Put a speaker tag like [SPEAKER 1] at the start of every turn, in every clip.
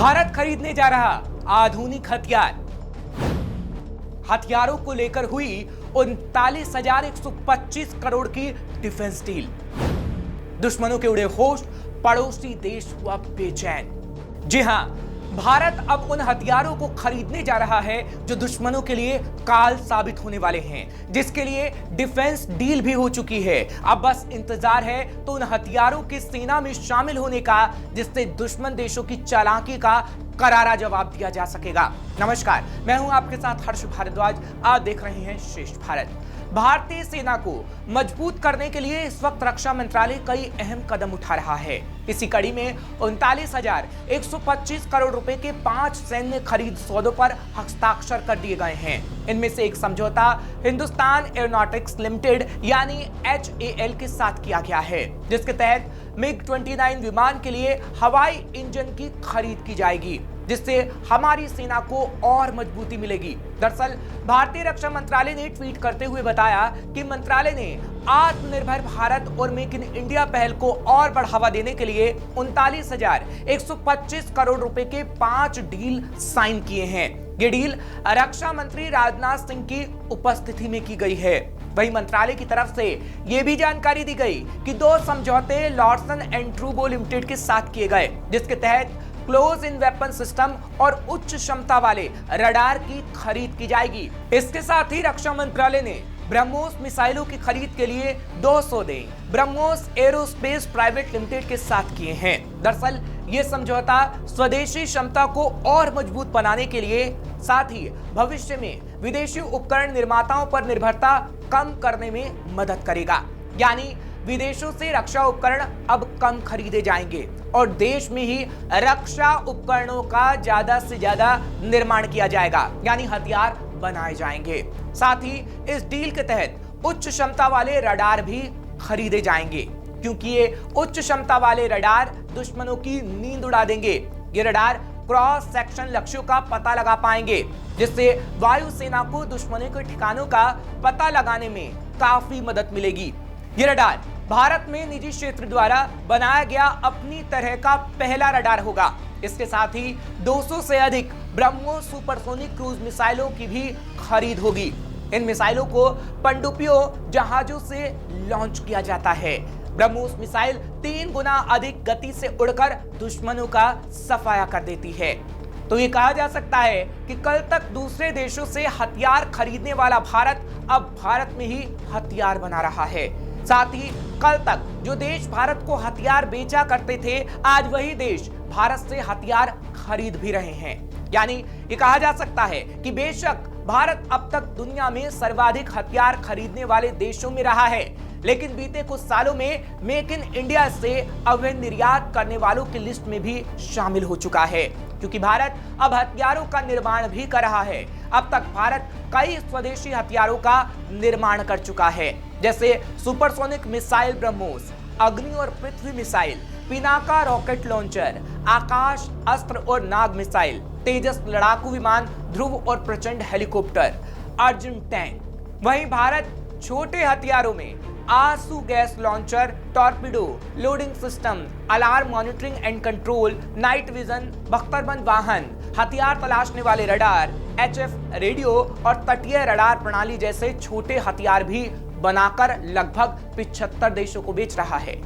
[SPEAKER 1] भारत खरीदने जा रहा आधुनिक हथियार। हथियारों को लेकर हुई 39,125 करोड़ की डिफेंस डील। दुश्मनों के उड़े होश, पड़ोसी देश हुआ बेचैन। जी हां, भारत अब उन हथियारों को खरीदने जा रहा है जो दुश्मनों के लिए काल साबित होने वाले हैं, जिसके लिए डिफेंस डील भी हो चुकी है। अब बस इंतजार है तो उन हथियारों की सेना में शामिल होने का, जिससे दुश्मन देशों की चालाकी का करारा जवाब दिया जा सकेगा। नमस्कार, मैं हूं आपके साथ हर्ष भारद्वाज। आप देख रहे हैं श्रेष्ठ भारत। भारतीय सेना को मजबूत करने के लिए इस वक्त रक्षा मंत्रालय कई अहम कदम उठा रहा है। इसी कड़ी में 39,125 करोड़ रुपए के 5 सैन्य खरीद सौदों पर हस्ताक्षर कर दिए गए हैं। इनमें से एक समझौता हिंदुस्तान एरोनॉटिक्स लिमिटेड यानी HAL के साथ किया गया है, जिसके तहत MiG-29 विमान के लिए हवाई इंजन की खरीद की जाएगी, जिससे हमारी सेना को और मजबूती मिलेगी। दरअसल भारतीय रक्षा मंत्रालय ने ट्वीट करते हुए बताया कि मंत्रालय ने आत्मनिर्भर भारत और मेक इन इंडिया पहल को और बढ़ावा देने के लिए 39,125 करोड़ रुपए के 5 डील साइन किए हैं। ये डील रक्षा मंत्री राजनाथ सिंह की उपस्थिति में की गई है। वहीं मंत्रालय की तरफ से यह भी जानकारी दी गई कि 2 समझौते लॉर्सन एंड ट्रूबो लिमिटेड के साथ किए गए, जिसके तहत क्लोज इन वेपन सिस्टम और उच्च क्षमता वाले रडार की खरीद की जाएगी। इसके साथ ही रक्षा मंत्रालय ने ब्रह्मोस मिसाइलों की खरीद के लिए 2 सौदे ब्रह्मोस एरोस्पेस प्राइवेट लिमिटेड के साथ किए हैं। दरअसल ये समझौता स्वदेशी क्षमता को और मजबूत बनाने के लिए, साथ ही भविष्य में विदेशी उपकरण निर्माताओं पर निर्भरता कम करने में मदद करेगा। यानी विदेशों से रक्षा उपकरण अब कम खरीदे जाएंगे और देश में ही रक्षा उपकरणों का ज्यादा से ज्यादा निर्माण किया जाएगा, यानी हथियार बनाए जाएंगे। साथ ही इस डील के तहत उच्च क्षमता वाले रडार भी खरीदे जाएंगे, क्योंकि ये उच्च क्षमता वाले रडार दुश्मनों की नींद उड़ा देंगे। ये रडार क्रॉस सेक्शन लक्ष्यों का पता लगा पाएंगे, जिससे वायुसेना को दुश्मनों के ठिकानों का पता लगाने में काफी मदद मिलेगी। ये रडार भारत में निजी क्षेत्र द्वारा बनाया गया अपनी तरह का पहला रडार होगा। इसके साथ ही 200 से अधिक ब्रह्मोस सुपरसोनिक क्रूज मिसाइलों की भी खरीद होगी। इन मिसाइलों को पनडुब्बियों जहाजों से लॉन्च किया जाता है। ब्रह्मोस मिसाइल 3 गुना अधिक गति से उड़कर दुश्मनों का सफाया कर देती है। तो ये कहा जा सकता है कि कल तक दूसरे देशों से हथियार खरीदने वाला भारत अब भारत में ही हथियार बना रहा है। साथ ही कल तक जो देश भारत को हथियार बेचा करते थे, आज वही देश भारत से हथियार खरीद भी रहे हैं। यानी ये कहा जा सकता है कि बेशक भारत अब तक दुनिया में सर्वाधिक हथियार खरीदने वाले देशों में रहा है, लेकिन बीते कुछ सालों में मेक इन इंडिया से अवैध निर्यात करने वालों की लिस्ट में भी शामिल हो चुका है, क्योंकि भारत अब हथियारों का निर्माण भी कर रहा है। अब तक भारत कई स्वदेशी हथियारों का निर्माण कर चुका है, जैसे सुपरसोनिक मिसाइल ब्रह्मोस, अग्नि और पृथ्वी मिसाइल, पिनाका रॉकेट लॉन्चर, आकाश अस्त्र और नाग मिसाइल, तेजस लड़ाकू विमान, ध्रुव और प्रचंड हेलीकॉप्टर, अर्जुन टैंक। वहीं भारत छोटे हथियारों में आंसू gas launcher, torpedo, loading system, alarm monitoring and control, night vision, बख्तरबंद वाहन, हथियार तलाशने वाले रडार, HF रेडियो और तटीय रडार प्रणाली जैसे छोटे हथियार भी बनाकर लगभग 75 देशों को बेच रहा है।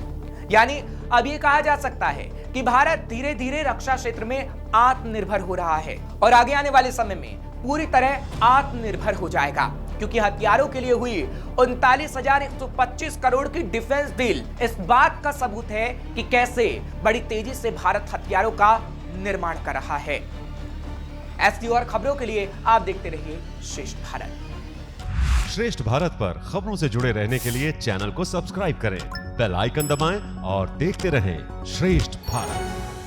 [SPEAKER 1] यानी अब ये कहा जा सकता है कि भारत धीरे धीरे रक्षा क्षेत्र में आत्मनिर्भर हो रहा है और आगे आने वाले समय में पूरी तरह आत्मनिर्भर हो जाएगा, क्योंकि हथियारों के लिए हुई 39,125 करोड़ की डिफेंस डील इस बात का सबूत है कि कैसे बड़ी तेजी से भारत हथियारों का निर्माण कर रहा है। ऐसी और खबरों के लिए आप देखते रहिए श्रेष्ठ भारत।
[SPEAKER 2] श्रेष्ठ भारत पर खबरों से जुड़े रहने के लिए चैनल को सब्सक्राइब करें, बेल आइकन दबाएं और देखते रहें श्रेष्ठ भारत।